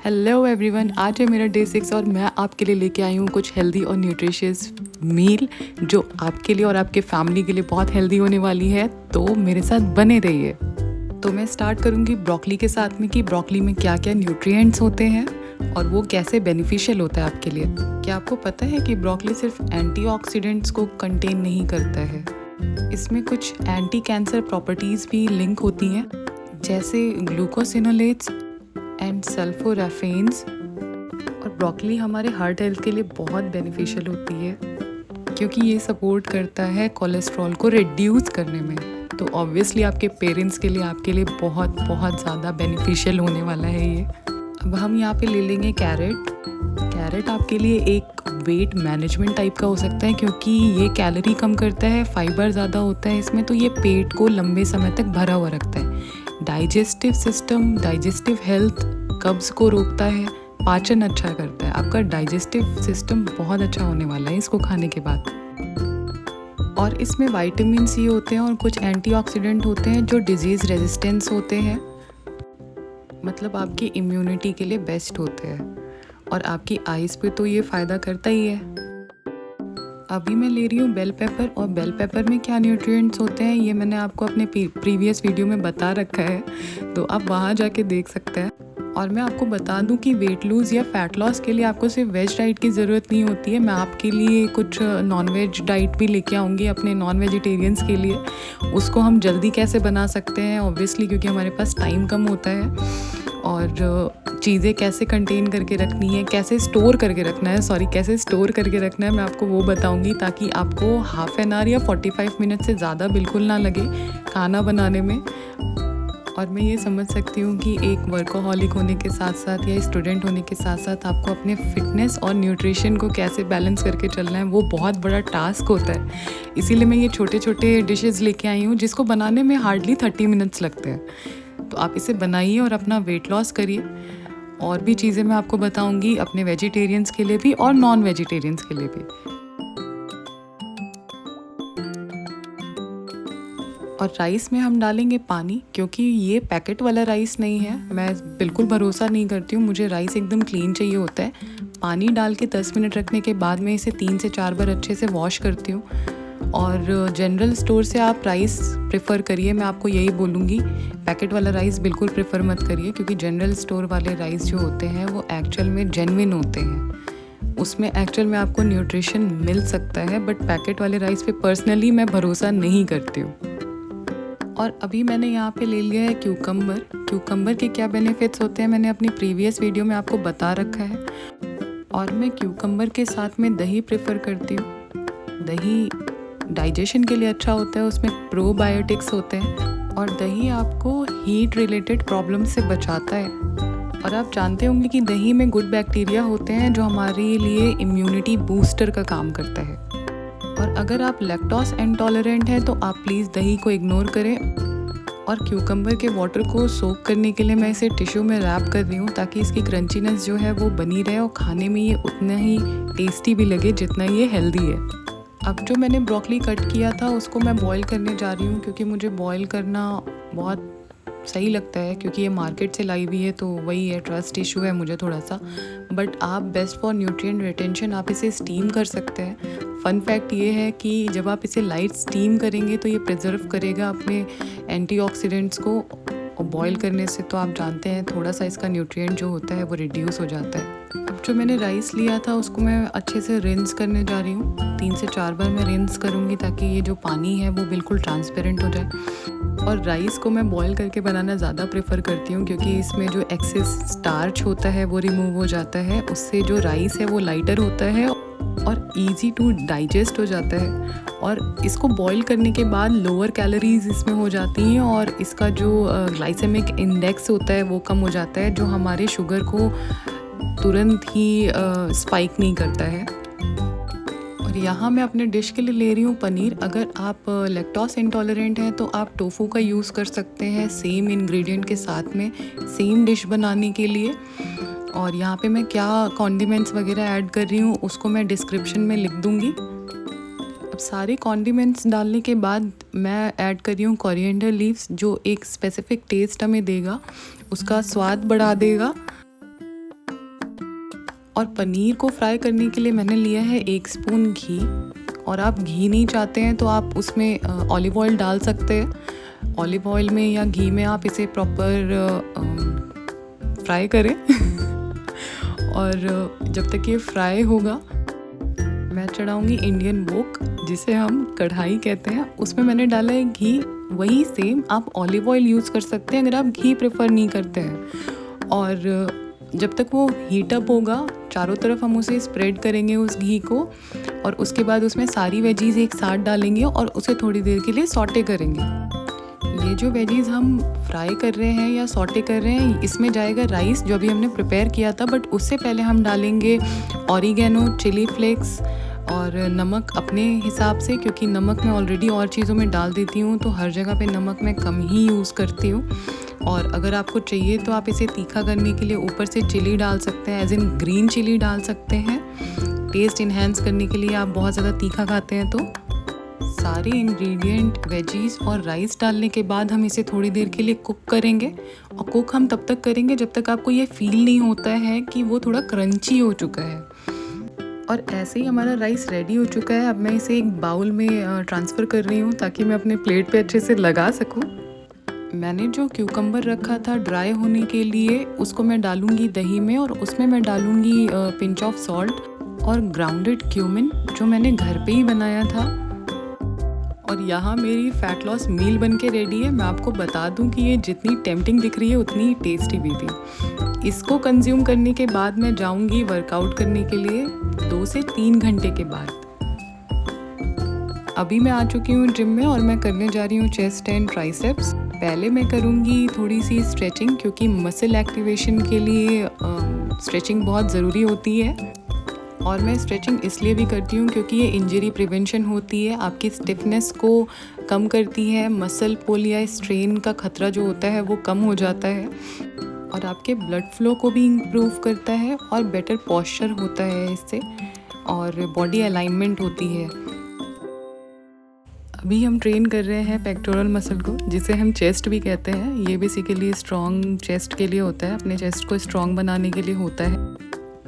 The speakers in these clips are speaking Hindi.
हेलो एवरीवन, आज है मेरा डे 6 और मैं आपके लिए लेके आई हूँ कुछ हेल्दी और न्यूट्रिशियस मील जो आपके लिए और आपके फैमिली के लिए बहुत हेल्दी होने वाली है। तो मेरे साथ बने रहिए। तो मैं स्टार्ट करूँगी ब्रोकली के साथ में कि ब्रोकली में क्या क्या न्यूट्रिएंट्स होते हैं और वो कैसे बेनिफिशियल होता है आपके लिए। क्या आपको पता है कि ब्रोकली सिर्फ एंटीऑक्सीडेंट्स को कंटेन नहीं करता है, इसमें कुछ एंटी कैंसर प्रॉपर्टीज़ भी लिंक होती हैं, जैसे ग्लूकोसिनोलेट्स एंड सल्फोराफेन्स। और ब्रोकली हमारे हार्ट हेल्थ के लिए बहुत बेनिफिशियल होती है क्योंकि ये सपोर्ट करता है कोलेस्ट्रॉल को रिड्यूस करने में। तो ऑब्वियसली आपके पेरेंट्स के लिए, आपके लिए बहुत बहुत ज़्यादा बेनिफिशियल होने वाला है ये। अब हम यहाँ पे ले लेंगे कैरेट आपके लिए एक वेट मैनेजमेंट टाइप का हो सकता है क्योंकि ये कैलोरी कम करता है, फाइबर ज़्यादा होता है इसमें, तो ये पेट को लंबे समय तक भरा हुआ रखता है। डाइजेस्टिव सिस्टम, डाइजेस्टिव हेल्थ, कब्ज़ को रोकता है, पाचन अच्छा करता है। आपका डाइजेस्टिव सिस्टम बहुत अच्छा होने वाला है इसको खाने के बाद। और इसमें विटामिन सी होते हैं और कुछ एंटीऑक्सीडेंट होते हैं जो डिजीज़ रेजिस्टेंस होते हैं, मतलब आपकी इम्यूनिटी के लिए बेस्ट होते हैं। और आपकी आइज़ पे तो ये फ़ायदा करता ही है। अभी मैं ले रही हूँ बेल पेपर, और बेल पेपर में क्या न्यूट्रिएंट्स होते हैं ये मैंने आपको अपने प्रीवियस वीडियो में बता रखा है, तो आप वहाँ जाके देख सकते हैं। और मैं आपको बता दूं कि वेट लूज़ या फ़ैट लॉस के लिए आपको सिर्फ वेज डाइट की ज़रूरत नहीं होती है। मैं आपके लिए कुछ नॉन वेज डाइट भी लेके आऊँगी अपने नॉन वेजिटेरियंस के लिए। उसको हम जल्दी कैसे बना सकते हैं, ऑब्वियसली क्योंकि हमारे पास टाइम कम होता है, और चीज़ें कैसे कंटेन करके रखनी है, कैसे स्टोर करके रखना है, मैं आपको वो बताऊंगी ताकि आपको हाफ एन आवर या 45 मिनट से ज़्यादा बिल्कुल ना लगे खाना बनाने में। और मैं ये समझ सकती हूँ कि एक वर्कोहॉलिक होने के साथ साथ या स्टूडेंट होने के साथ साथ आपको अपने फिटनेस और न्यूट्रिशन को कैसे बैलेंस करके चलना है वो बहुत बड़ा टास्क होता है। इसीलिए मैं ये छोटे छोटे डिशेस लेके आई हूँ जिसको बनाने में हार्डली 30 मिनट्स लगते हैं। तो आप इसे बनाइए और अपना वेट लॉस करिए। और भी चीज़ें मैं आपको बताऊंगी अपने वेजिटेरियंस के लिए भी और नॉन वेजिटेरियंस के लिए भी। और राइस में हम डालेंगे पानी, क्योंकि ये पैकेट वाला राइस नहीं है। मैं बिल्कुल भरोसा नहीं करती हूँ, मुझे राइस एकदम क्लीन चाहिए होता है। पानी डाल के 10 मिनट रखने के बाद मैं इसे 3 से 4 बार अच्छे से वॉश करती हूँ। और जनरल स्टोर से आप राइस प्रेफर करिए, मैं आपको यही बोलूँगी। पैकेट वाला राइस बिल्कुल प्रेफर मत करिए क्योंकि जनरल स्टोर वाले राइस जो होते हैं वो एक्चुअल में जेन्युइन होते हैं, उसमें एक्चुअल में आपको न्यूट्रिशन मिल सकता है। बट पैकेट वाले राइस पे पर्सनली मैं भरोसा नहीं करती हूँ। और अभी मैंने यहाँ पे ले लिया है क्यूकम्बर के क्या बेनिफिट्स होते हैं मैंने अपनी प्रीवियस वीडियो में आपको बता रखा है। और मैं क्यूकम्बर के साथ में दही प्रेफर करती हूँ। दही डाइजेशन के लिए अच्छा होता है, उसमें प्रोबायोटिक्स होते हैं और दही आपको हीट रिलेटेड प्रॉब्लम से बचाता है। और आप जानते होंगे कि दही में गुड बैक्टीरिया होते हैं जो हमारे लिए इम्यूनिटी बूस्टर का काम करता है। और अगर आप लैक्टोज इंटॉलरेंट हैं तो आप प्लीज़ दही को इग्नोर करें। और क्यूकम्बर के वाटर को सोक करने के लिए मैं इसे टिश्यू में रैप कर रही हूँ ताकि इसकी क्रंचीनेस जो है वो बनी रहे और खाने में ये उतना ही टेस्टी भी लगे जितना ये हेल्दी है। अब जो मैंने ब्रोकली कट किया था उसको मैं बॉईल करने जा रही हूँ क्योंकि मुझे बॉईल करना बहुत सही लगता है, क्योंकि ये मार्केट से लाई हुई है तो वही है, ट्रस्ट इशू है मुझे थोड़ा सा। बट आप बेस्ट फॉर न्यूट्रिएंट रिटेंशन आप इसे स्टीम कर सकते हैं। फ़न फैक्ट ये है कि जब आप इसे लाइट स्टीम करेंगे तो ये प्रिजर्व करेगा अपने एंटीऑक्सीडेंट्स को, और बॉईल करने से तो आप जानते हैं थोड़ा सा इसका न्यूट्रिएंट जो होता है वो रिड्यूस हो जाता है। अब जो मैंने राइस लिया था उसको मैं अच्छे से रिंस करने जा रही हूँ। 3 से 4 बार मैं रिंस करूँगी ताकि ये जो पानी है वो बिल्कुल ट्रांसपेरेंट हो जाए। और राइस को मैं बॉईल करके बनाना ज़्यादा प्रेफर करती हूँ क्योंकि इसमें जो एक्सेस स्टार्च होता है वो रिमूव हो जाता है, उससे जो राइस है वो लाइटर होता है और इजी टू डाइजेस्ट हो जाता है। और इसको बॉईल करने के बाद लोअर कैलोरीज इसमें हो जाती हैं और इसका जो ग्लाइसेमिक इंडेक्स होता है वो कम हो जाता है, जो हमारे शुगर को तुरंत ही स्पाइक नहीं करता है। और यहाँ मैं अपने डिश के लिए ले रही हूँ पनीर। अगर आप लैक्टोज इंटॉलरेंट हैं तो आप टोफू का यूज़ कर सकते हैं सेम इंग्रेडिएंट के साथ में, सेम डिश बनाने के लिए। और यहाँ पे मैं क्या कॉन्डिमेंट्स वगैरह ऐड कर रही हूँ उसको मैं डिस्क्रिप्शन में लिख दूँगी। अब सारे कॉन्डिमेंट्स डालने के बाद मैं ऐड कर रही हूँ कोरिएंडर लीव्स, जो एक स्पेसिफिक टेस्ट हमें देगा, उसका स्वाद बढ़ा देगा। और पनीर को फ्राई करने के लिए मैंने लिया है 1 स्पून घी। और आप घी नहीं चाहते हैं तो आप उसमें ऑलिव ऑयल डाल सकते हैं। ऑलिव ऑयल में या घी में आप इसे प्रॉपर फ्राई करें और जब तक ये फ्राई होगा मैं चढ़ाऊँगी इंडियन वोक, जिसे हम कढ़ाई कहते हैं। उसमें मैंने डाला है घी। वही सेम आप ऑलिव ऑयल यूज़ कर सकते हैं अगर आप घी प्रेफर नहीं करते हैं। और जब तक वो हीट अप होगा चारों तरफ हम उसे स्प्रेड करेंगे उस घी को, और उसके बाद उसमें सारी वेजीज़ एक साथ डालेंगे और उसे थोड़ी देर के लिए सॉटे करेंगे। ये जो वेजीज़ हम फ्राई कर रहे हैं या सॉटे कर रहे हैं, इसमें जाएगा राइस जो अभी हमने प्रिपेयर किया था, बट उससे पहले हम डालेंगे ऑरिगेनो, चिली फ्लेक्स और नमक अपने हिसाब से, क्योंकि नमक मैं ऑलरेडी और चीज़ों में डाल देती हूँ तो हर जगह पे नमक मैं कम ही यूज़ करती हूँ। और अगर आपको चाहिए तो आप इसे तीखा करने के लिए ऊपर से चिली डाल सकते हैं, एज इन ग्रीन चिली डाल सकते हैं, टेस्ट इन्हेंस करने के लिए। आप बहुत ज़्यादा तीखा खाते हैं तो सारे इंग्रेडिएंट, वेजीज और राइस डालने के बाद हम इसे थोड़ी देर के लिए कुक करेंगे। और कुक हम तब तक करेंगे जब तक आपको ये फील नहीं होता है कि वो थोड़ा क्रंची हो चुका है। और ऐसे ही हमारा राइस रेडी हो चुका है। अब मैं इसे एक बाउल में ट्रांसफ़र कर रही हूँ ताकि मैं अपने प्लेट पे अच्छे से लगा सकूँ। मैंने जो क्यूकम्बर रखा था ड्राई होने के लिए, उसको मैं डालूँगी दही में, और उसमें मैं डालूँगी पिंच ऑफ सॉल्ट और ग्राउंडेड क्यूमिन जो मैंने घर पे ही बनाया था। और यहाँ मेरी फ़ैट लॉस मील बन के रेडी है। मैं आपको बता दूँ कि ये जितनी टेम्पटिंग दिख रही है उतनी ही टेस्टी भी थी। इसको कंज्यूम करने के बाद मैं जाऊँगी वर्कआउट करने के लिए 2 से 3 घंटे के बाद। अभी मैं आ चुकी हूँ जिम में और मैं करने जा रही हूँ चेस्ट एंड ट्राइसेप्स। पहले मैं करूँगी थोड़ी सी स्ट्रेचिंग, क्योंकि मसल एक्टिवेशन के लिए स्ट्रेचिंग बहुत ज़रूरी होती है। और मैं स्ट्रेचिंग इसलिए भी करती हूँ क्योंकि ये इंजरी प्रिवेंशन होती है, आपकी स्टिफनेस को कम करती है, मसल पुल या स्ट्रेन का खतरा जो होता है वो कम हो जाता है, और आपके ब्लड फ्लो को भी इम्प्रूव करता है, और बेटर पोस्चर होता है इससे, और बॉडी अलाइनमेंट होती है। अभी हम ट्रेन कर रहे हैं पेक्टोरल मसल को, जिसे हम चेस्ट भी कहते हैं। ये बेसिकली स्ट्रॉन्ग चेस्ट के लिए होता है, अपने चेस्ट को स्ट्रॉन्ग बनाने के लिए होता है।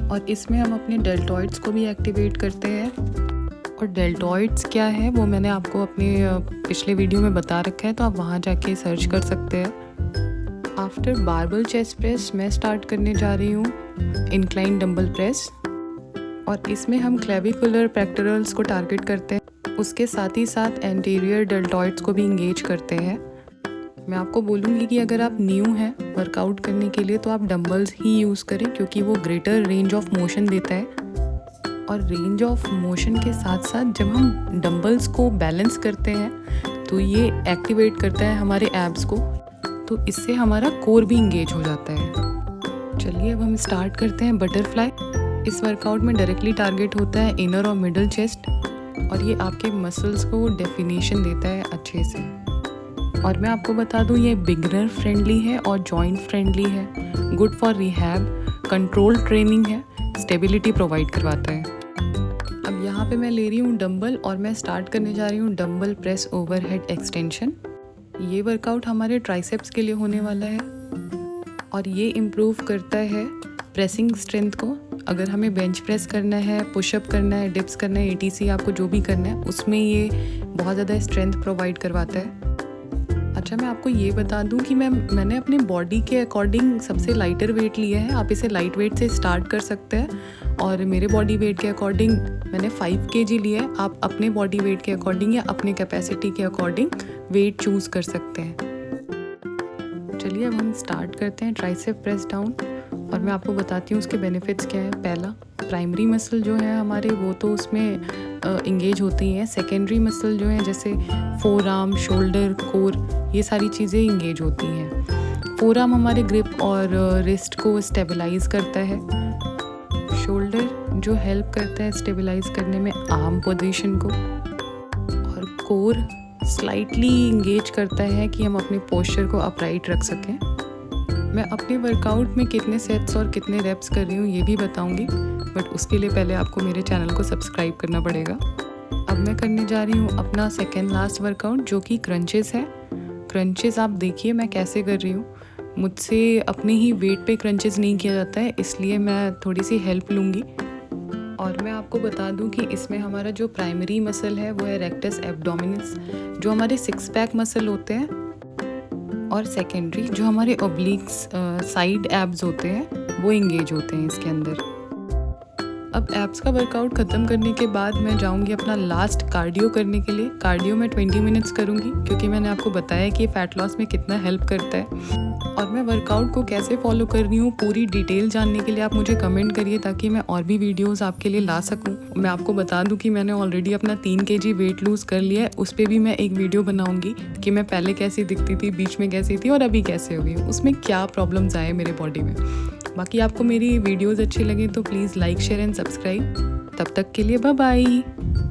और इसमें हम अपने डेल्टॉइड्स को भी एक्टिवेट करते हैं। और डेल्टॉइड्स क्या है वो मैंने आपको अपने पिछले वीडियो में बता रखा है, तो आप वहाँ जाके सर्च कर सकते हैं। आफ्टर बारबल चेस्ट प्रेस मैं स्टार्ट करने जा रही हूँ इंक्लाइन डंबल प्रेस, और इसमें हम क्लेविकुलर पेक्टोरल्स को टारगेट करते हैं, उसके साथ ही साथ एंटीरियर डेल्टॉइड्स को भी इंगेज करते हैं। मैं आपको बोलूँगी कि अगर आप न्यू हैं वर्कआउट करने के लिए तो आप डंबल्स ही यूज़ करें, क्योंकि वो ग्रेटर रेंज ऑफ मोशन देता है। और रेंज ऑफ मोशन के साथ साथ जब हम डंबल्स को बैलेंस करते हैं तो ये एक्टिवेट करता है हमारे एब्स को, तो इससे हमारा कोर भी इंगेज हो जाता है। चलिए अब हम स्टार्ट करते हैं बटरफ्लाई। इस वर्कआउट में डायरेक्टली टारगेट होता है इनर और मिडल चेस्ट, और ये आपके मसल्स को डेफिनेशन देता है अच्छे से। और मैं आपको बता दूं ये बिगनर फ्रेंडली है और जॉइंट फ्रेंडली है, good for rehab, control training है, स्टेबिलिटी प्रोवाइड करवाता है। अब यहाँ पे मैं ले रही हूँ डंबल और मैं स्टार्ट करने जा रही हूँ डंबल प्रेस ओवरहेड एक्सटेंशन। ये वर्कआउट हमारे ट्राइसेप्स के लिए होने वाला है, और ये इम्प्रूव करता है प्रेसिंग स्ट्रेंथ को। अगर हमें बेंच प्रेस करना है, पुशअप करना है, डिप्स करना है, ATC आपको जो भी करना है, उसमें ये बहुत ज़्यादा स्ट्रेंथ प्रोवाइड करवाता है। अच्छा, मैं आपको ये बता दूं कि मैंने अपने बॉडी के अकॉर्डिंग सबसे लाइटर वेट लिया है। आप इसे लाइट वेट से स्टार्ट कर सकते हैं, और मेरे बॉडी वेट के अकॉर्डिंग मैंने 5 kg लिया है। आप अपने बॉडी वेट के अकॉर्डिंग या अपने कैपेसिटी के अकॉर्डिंग वेट चूज़ कर सकते हैं। चलिए अब हम स्टार्ट करते हैं ट्राइसेप प्रेस डाउन, और मैं आपको बताती हूँ उसके बेनिफिट्स क्या है। पहला, प्राइमरी मसल जो है हमारे वो तो उसमें इंगेज होती हैं। सेकेंडरी मसल जो है जैसे फोर आर्म, शोल्डर, कोर, ये सारी चीज़ें इंगेज होती हैं। फोर आर्म हमारे ग्रिप और रिस्ट को स्टेबलाइज करता है। शोल्डर जो हेल्प करता है स्टेबलाइज करने में आर्म पोजीशन को, और कोर स्लाइटली इंगेज करता है कि हम अपने पोस्चर को अपराइट रख सकें। मैं अपने वर्कआउट में कितने सेट्स और कितने रेप्स कर रही हूँ ये भी बताऊँगी, बट उसके लिए पहले आपको मेरे चैनल को सब्सक्राइब करना पड़ेगा। अब मैं करने जा रही हूँ अपना सेकेंड लास्ट वर्कआउट, जो कि क्रंचेस है। क्रंचेस आप देखिए मैं कैसे कर रही हूँ। मुझसे अपने ही वेट पे क्रंचेस नहीं किया जाता है, इसलिए मैं थोड़ी सी हेल्प लूँगी। और मैं आपको बता दूं कि इसमें हमारा जो प्राइमरी मसल है वो है रेक्टस एब्डोमिनस, जो हमारे 6 पैक मसल होते हैं, और सेकेंडरी जो हमारे ओब्लिक्स साइड एब्स होते हैं वो इंगेज होते हैं इसके अंदर। अब एब्स का वर्कआउट ख़त्म करने के बाद मैं जाऊंगी अपना लास्ट कार्डियो करने के लिए। कार्डियो मैं 20 मिनट्स करूंगी क्योंकि मैंने आपको बताया कि फ़ैट लॉस में कितना हेल्प करता है। और मैं वर्कआउट को कैसे फॉलो कर रही हूँ पूरी डिटेल जानने के लिए आप मुझे कमेंट करिए, ताकि मैं और भी वीडियोस आपके लिए ला सकूँ। मैं आपको बता दूँ कि मैंने ऑलरेडी अपना 3 kg वेट लूज़ कर लिया है। उस पर भी मैं एक वीडियो बनाऊँगी कि मैं पहले कैसी दिखती थी, बीच में कैसी थी और अभी कैसे हो गई, उसमें क्या प्रॉब्लम्स आए मेरे बॉडी में। बाकी आपको मेरी वीडियोज़ अच्छी लगे तो please like, share and subscribe. तब तक के लिए बाय बाय।